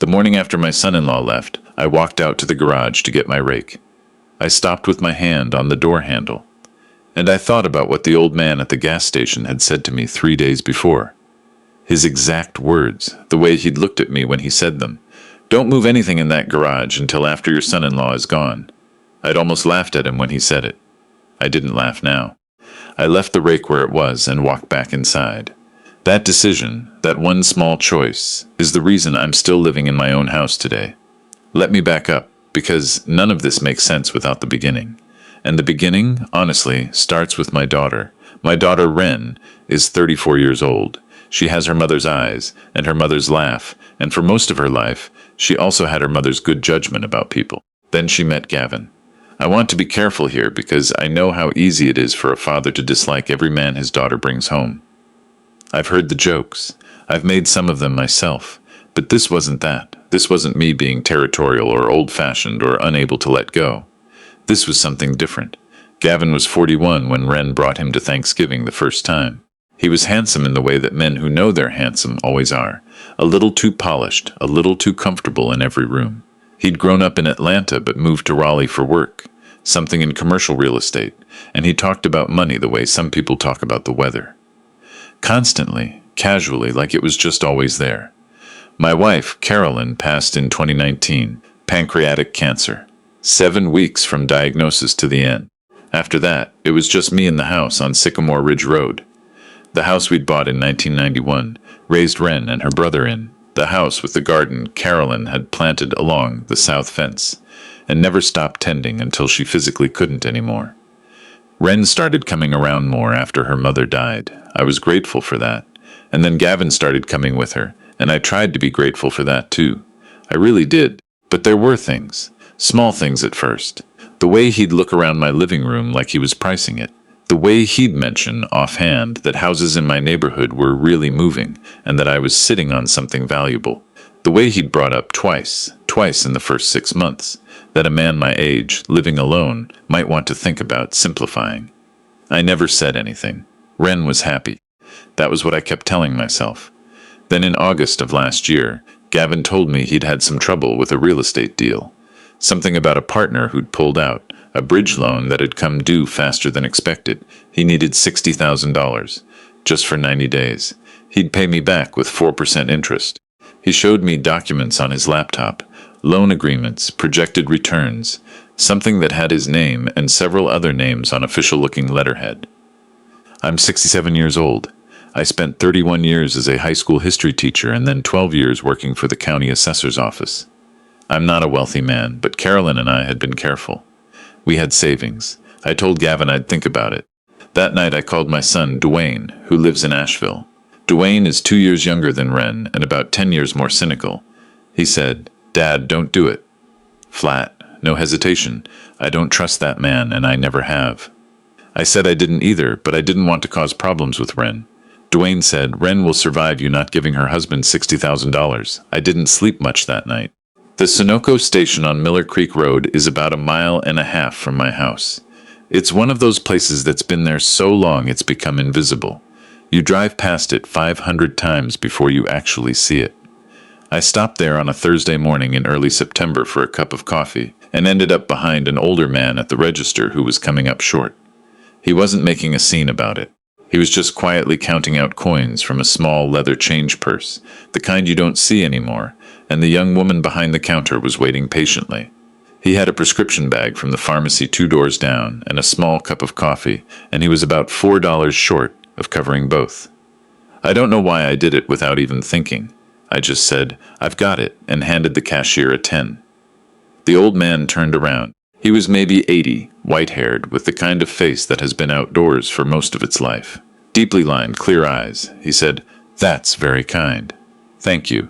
The morning after my son-in-law left, I walked out to the garage to get my rake. I stopped with my hand on the door handle, and I thought about what the old man at the gas station had said to me 3 days before. His exact words, the way he'd looked at me when he said them. "Don't move anything in that garage until after your son-in-law is gone." I'd almost laughed at him when he said it. I didn't laugh now. I left the rake where it was and walked back inside. That decision, that one small choice, is the reason I'm still living in my own house today. Let me back up, because none of this makes sense without the beginning. And the beginning, honestly, starts with my daughter. My daughter, Ren, is 34 years old. She has her mother's eyes and her mother's laugh, and for most of her life, she also had her mother's good judgment about people. Then she met Gavin. I want to be careful here because I know how easy it is for a father to dislike every man his daughter brings home. I've heard the jokes. I've made some of them myself. But this wasn't that. This wasn't me being territorial or old-fashioned or unable to let go. This was something different. Gavin was 41 when Ren brought him to Thanksgiving the first time. He was handsome in the way that men who know they're handsome always are. A little too polished, a little too comfortable in every room. He'd grown up in Atlanta but moved to Raleigh for work, something in commercial real estate, and he talked about money the way some people talk about the weather. Constantly, casually, like it was just always there. My wife, Carolyn, passed in 2019, pancreatic cancer. 7 weeks from diagnosis to the end. After that, it was just me in the house on Sycamore Ridge Road. The house we'd bought in 1991, raised Ren and her brother in. The house with the garden Carolyn had planted along the south fence, and never stopped tending until she physically couldn't anymore. Ren started coming around more after her mother died. I was grateful for that. And then Gavin started coming with her, and I tried to be grateful for that too. I really did. But there were things. Small things at first. The way he'd look around my living room like he was pricing it. The way he'd mention offhand that houses in my neighborhood were really moving and that I was sitting on something valuable. The way he'd brought up twice in the first 6 months, that a man my age, living alone, might want to think about simplifying. I never said anything. Ren was happy. That was what I kept telling myself. Then in August of last year, Gavin told me he'd had some trouble with a real estate deal. Something about a partner who'd pulled out, a bridge loan that had come due faster than expected. He needed $60,000, just for 90 days. He'd pay me back with 4% interest. He showed me documents on his laptop, loan agreements, projected returns, something that had his name and several other names on official-looking letterhead. I'm 67 years old. I spent 31 years as a high school history teacher and then 12 years working for the county assessor's office. I'm not a wealthy man, but Carolyn and I had been careful. We had savings. I told Gavin I'd think about it. That night I called my son, Dwayne, who lives in Asheville. Dwayne is 2 years younger than Ren and about 10 years more cynical. He said, "Dad, don't do it." Flat, no hesitation. I don't trust that man, and I never have. I said I didn't either, but I didn't want to cause problems with Ren. Dwayne said, "Ren will survive you not giving her husband $60,000. I didn't sleep much that night. The Sunoco station on Miller Creek Road is about 1.5 miles from my house. It's one of those places that's been there so long it's become invisible. You drive past it 500 times before you actually see it. I stopped there on a Thursday morning in early September for a cup of coffee and ended up behind an older man at the register who was coming up short. He wasn't making a scene about it. He was just quietly counting out coins from a small leather change purse, the kind you don't see anymore, and the young woman behind the counter was waiting patiently. He had a prescription bag from the pharmacy 2 doors down and a small cup of coffee, and he was about $4 short of covering both. I don't know why I did it without even thinking. I just said, "I've got it," and handed the cashier a 10. The old man turned around. He was maybe 80, white-haired, with the kind of face that has been outdoors for most of its life. Deeply lined, clear eyes. He said, "That's very kind." "Thank you."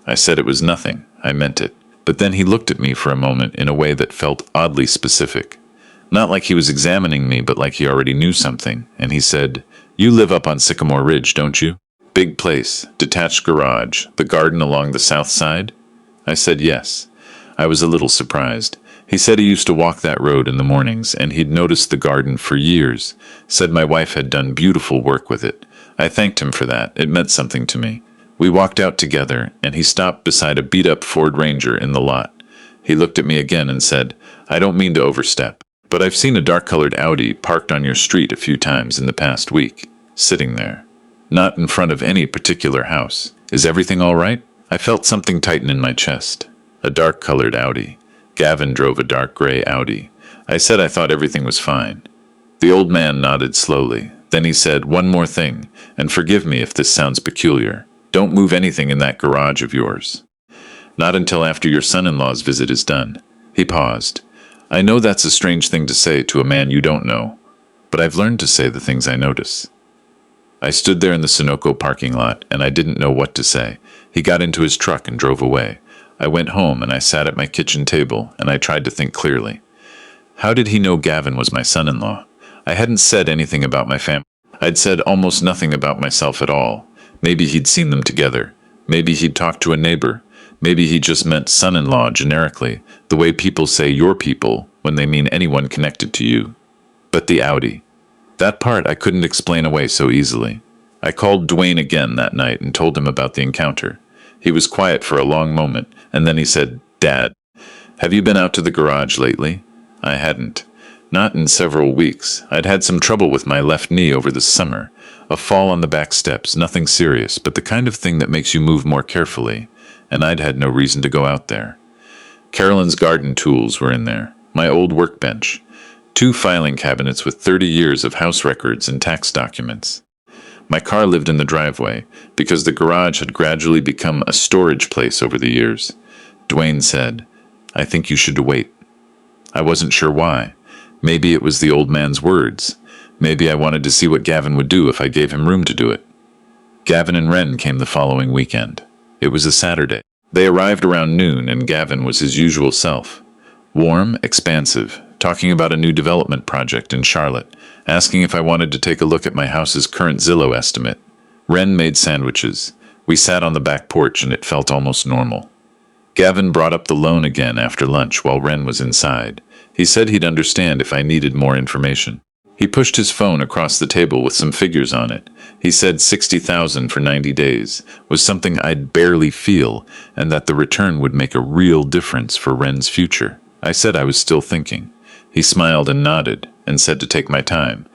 I said it was nothing. I meant it. But then he looked at me for a moment in a way that felt oddly specific. Not like he was examining me, but like he already knew something. And he said, "You live up on Sycamore Ridge, don't you? Big place, detached garage, the garden along the south side?" I said yes. I was a little surprised. He said he used to walk that road in the mornings, and he'd noticed the garden for years. Said my wife had done beautiful work with it. I thanked him for that. It meant something to me. We walked out together, and he stopped beside a beat-up Ford Ranger in the lot. He looked at me again and said, "I don't mean to overstep, but I've seen a dark-colored Audi parked on your street a few times in the past week, sitting there. Not in front of any particular house. Is everything all right?" I felt something tighten in my chest. A dark-colored Audi. Gavin drove a dark gray Audi. I said I thought everything was fine. The old man nodded slowly. Then he said, "One more thing, and forgive me if this sounds peculiar. Don't move anything in that garage of yours. Not until after your son-in-law's visit is done." He paused. "I know that's a strange thing to say to a man you don't know, but I've learned to say the things I notice." I stood there in the Sunoco parking lot, and I didn't know what to say. He got into his truck and drove away. I went home, and I sat at my kitchen table, and I tried to think clearly. How did he know Gavin was my son-in-law? I hadn't said anything about my family. I'd said almost nothing about myself at all. Maybe he'd seen them together. Maybe he'd talked to a neighbor. Maybe he just meant son-in-law generically, the way people say your people when they mean anyone connected to you. But the Audi. That part I couldn't explain away so easily. I called Dwayne again that night and told him about the encounter. He was quiet for a long moment, and then he said, "Dad, have you been out to the garage lately?" I hadn't. Not in several weeks. I'd had some trouble with my left knee over the summer. A fall on the back steps, nothing serious, but the kind of thing that makes you move more carefully, and I'd had no reason to go out there. Carolyn's garden tools were in there, my old workbench, 2 filing cabinets with 30 years of house records and tax documents. My car lived in the driveway, because the garage had gradually become a storage place over the years. Dwayne said, "I think you should wait." I wasn't sure why. Maybe it was the old man's words. Maybe I wanted to see what Gavin would do if I gave him room to do it. Gavin and Ren came the following weekend. It was a Saturday. They arrived around noon, and Gavin was his usual self. Warm, expansive, talking about a new development project in Charlotte, asking if I wanted to take a look at my house's current Zillow estimate. Ren made sandwiches. We sat on the back porch, and it felt almost normal. Gavin brought up the loan again after lunch while Ren was inside. He said he'd understand if I needed more information. He pushed his phone across the table with some figures on it. He said 60,000 for 90 days was something I'd barely feel, and that the return would make a real difference for Ren's future. I said I was still thinking. He smiled and nodded, and said to take my time.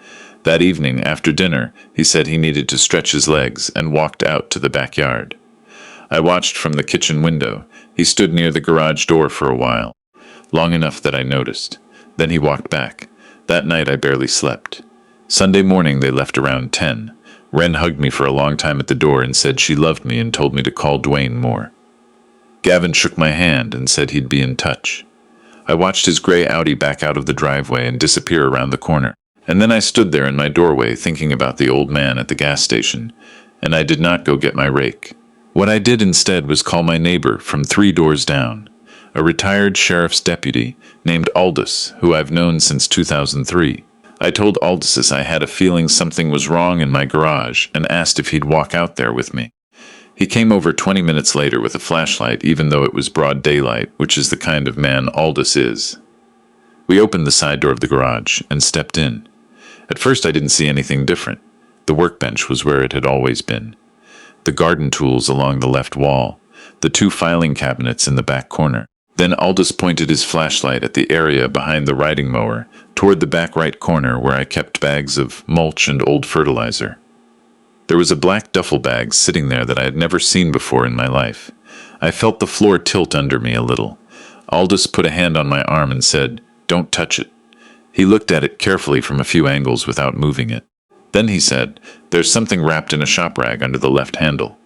That evening, after dinner, he said he needed to stretch his legs and walked out to the backyard. I watched from the kitchen window. He stood near the garage door for a while, long enough that I noticed. Then he walked back. That night I barely slept. Sunday morning they left around 10. Ren hugged me for a long time at the door and said she loved me and told me to call Dwayne more. Gavin shook my hand and said he'd be in touch. I watched his gray Audi back out of the driveway and disappear around the corner. And then I stood there in my doorway thinking about the old man at the gas station, and I did not go get my rake. What I did instead was call my neighbor from 3 doors down, a retired sheriff's deputy named Aldous, who I've known since 2003. I told Aldous I had a feeling something was wrong in my garage and asked if he'd walk out there with me. He came over 20 minutes later with a flashlight, even though it was broad daylight, which is the kind of man Aldous is. We opened the side door of the garage and stepped in. At first I didn't see anything different. The workbench was where it had always been. The garden tools along the left wall, the 2 filing cabinets in the back corner. Then Aldous pointed his flashlight at the area behind the riding mower, toward the back right corner where I kept bags of mulch and old fertilizer. There was a black duffel bag sitting there that I had never seen before in my life. I felt the floor tilt under me a little. Aldous put a hand on my arm and said, "Don't touch it." He looked at it carefully from a few angles without moving it. Then he said, "There's something wrapped in a shop rag under the left handle.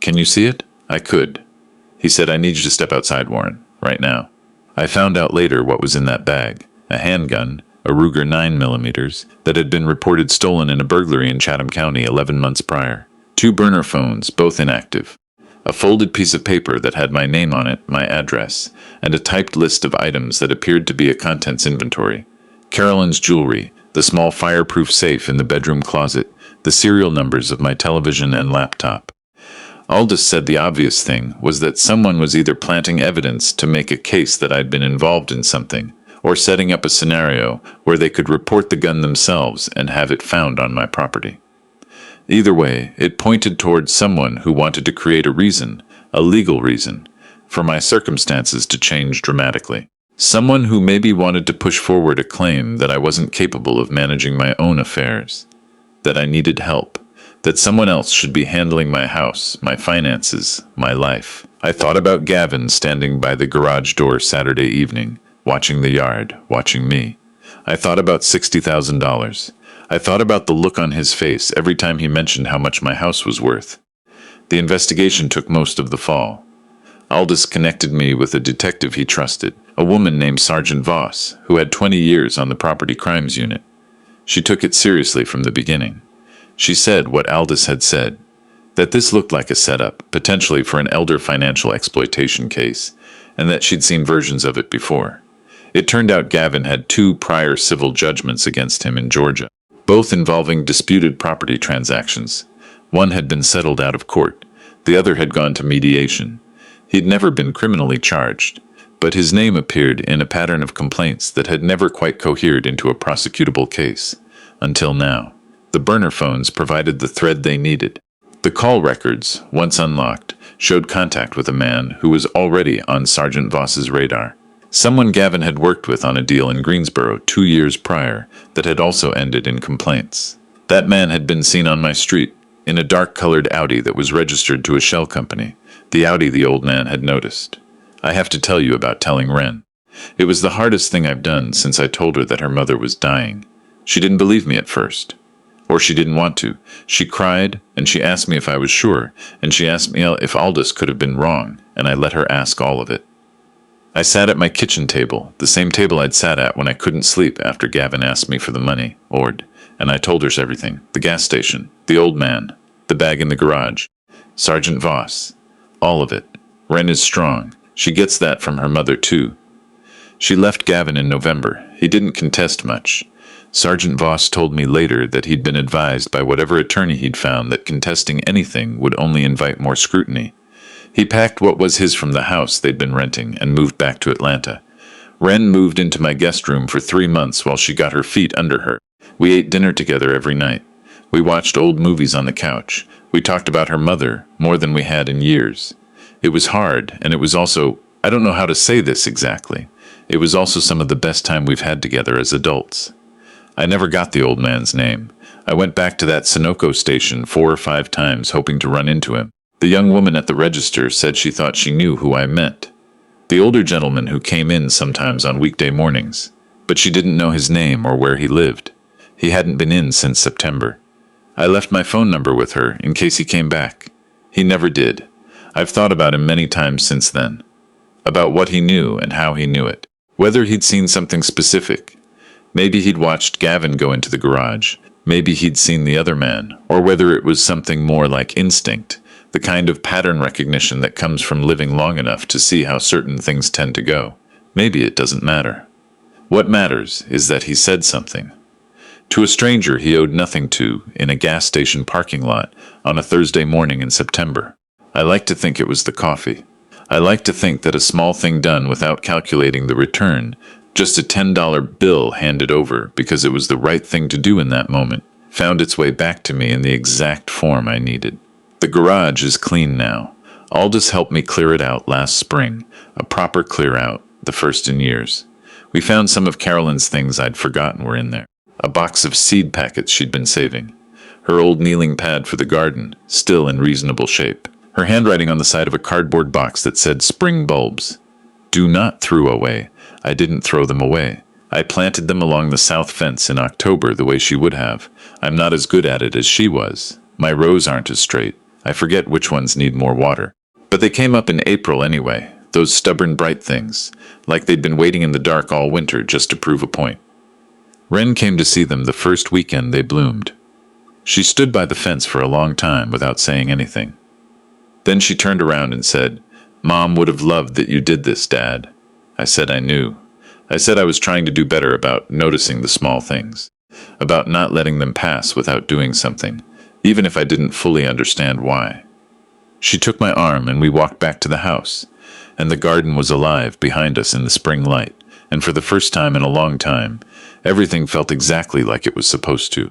Can you see it?" I could. He said, "I need you to step outside, Warren, right now." I found out later what was in that bag: a handgun, a Ruger 9mm, that had been reported stolen in a burglary in Chatham County 11 months prior. 2 burner phones, both inactive. A folded piece of paper that had my name on it, my address, and a typed list of items that appeared to be a contents inventory. Carolyn's jewelry, the small fireproof safe in the bedroom closet, the serial numbers of my television and laptop. Aldous said the obvious thing was that someone was either planting evidence to make a case that I'd been involved in something, or setting up a scenario where they could report the gun themselves and have it found on my property. Either way, it pointed towards someone who wanted to create a reason, a legal reason, for my circumstances to change dramatically. Someone who maybe wanted to push forward a claim that I wasn't capable of managing my own affairs, that I needed help, that someone else should be handling my house, my finances, my life. I thought about Gavin standing by the garage door Saturday evening, watching the yard, watching me. I thought about $60,000. I thought about the look on his face every time he mentioned how much my house was worth. The investigation took most of the fall. Aldous connected me with a detective he trusted, a woman named Sergeant Voss, who had 20 years on the property crimes unit. She took it seriously from the beginning. She said what Aldous had said, that this looked like a setup, potentially for an elder financial exploitation case, and that she'd seen versions of it before. It turned out Gavin had 2 prior civil judgments against him in Georgia, both involving disputed property transactions. One had been settled out of court, the other had gone to mediation. He'd never been criminally charged, but his name appeared in a pattern of complaints that had never quite cohered into a prosecutable case, until now. The burner phones provided the thread they needed. The call records, once unlocked, showed contact with a man who was already on Sergeant Voss's radar. Someone Gavin had worked with on a deal in Greensboro 2 years prior that had also ended in complaints. That man had been seen on my street, in a dark-colored Audi that was registered to a shell company, the Audi the old man had noticed. I have to tell you about telling Wren. It was the hardest thing I've done since I told her that her mother was dying. She didn't believe me at first. Or she didn't want to. She cried, and she asked me if I was sure, and she asked me if Aldous could have been wrong, and I let her ask all of it. I sat at my kitchen table, the same table I'd sat at when I couldn't sleep after Gavin asked me for the money, and I told her everything. The gas station, the old man, the bag in the garage, Sergeant Voss, all of it. Wren is strong. She gets that from her mother, too. She left Gavin in November. He didn't contest much. Sergeant Voss told me later that he'd been advised by whatever attorney he'd found that contesting anything would only invite more scrutiny. He packed what was his from the house they'd been renting and moved back to Atlanta. Wren moved into my guest room for 3 months while she got her feet under her. We ate dinner together every night. We watched old movies on the couch. We talked about her mother more than we had in years. It was hard, and it was also, I don't know how to say this exactly, it was also some of the best time we've had together as adults. I never got the old man's name. I went back to that Sunoco station 4 or 5 times hoping to run into him. The young woman at the register said she thought she knew who I meant. The older gentleman who came in sometimes on weekday mornings. But she didn't know his name or where he lived. He hadn't been in since September. I left my phone number with her in case he came back. He never did. I've thought about him many times since then. About what he knew and how he knew it. Whether he'd seen something specific. Maybe he'd watched Gavin go into the garage. Maybe he'd seen the other man. Or whether it was something more like instinct. The kind of pattern recognition that comes from living long enough to see how certain things tend to go. Maybe it doesn't matter. What matters is that he said something. To a stranger he owed nothing to in a gas station parking lot on a Thursday morning in September. I like to think it was the coffee. I like to think that a small thing done without calculating the return, just a $10 bill handed over because it was the right thing to do in that moment, found its way back to me in the exact form I needed. The garage is clean now. Aldous helped me clear it out last spring, a proper clear out, the first in years. We found some of Carolyn's things I'd forgotten were in there. A box of seed packets she'd been saving. Her old kneeling pad for the garden, still in reasonable shape. Her handwriting on the side of a cardboard box that said spring bulbs. Do not throw away. I didn't throw them away. I planted them along the south fence in October the way she would have. I'm not as good at it as she was. My rows aren't as straight. I forget which ones need more water. But they came up in April anyway, those stubborn bright things, like they'd been waiting in the dark all winter just to prove a point. Wren came to see them the first weekend they bloomed. She stood by the fence for a long time without saying anything. Then she turned around and said, "Mom would have loved that you did this, Dad." I said I knew. I said I was trying to do better about noticing the small things, about not letting them pass without doing something, even if I didn't fully understand why. She took my arm and we walked back to the house, and the garden was alive behind us in the spring light, and for the first time in a long time, everything felt exactly like it was supposed to.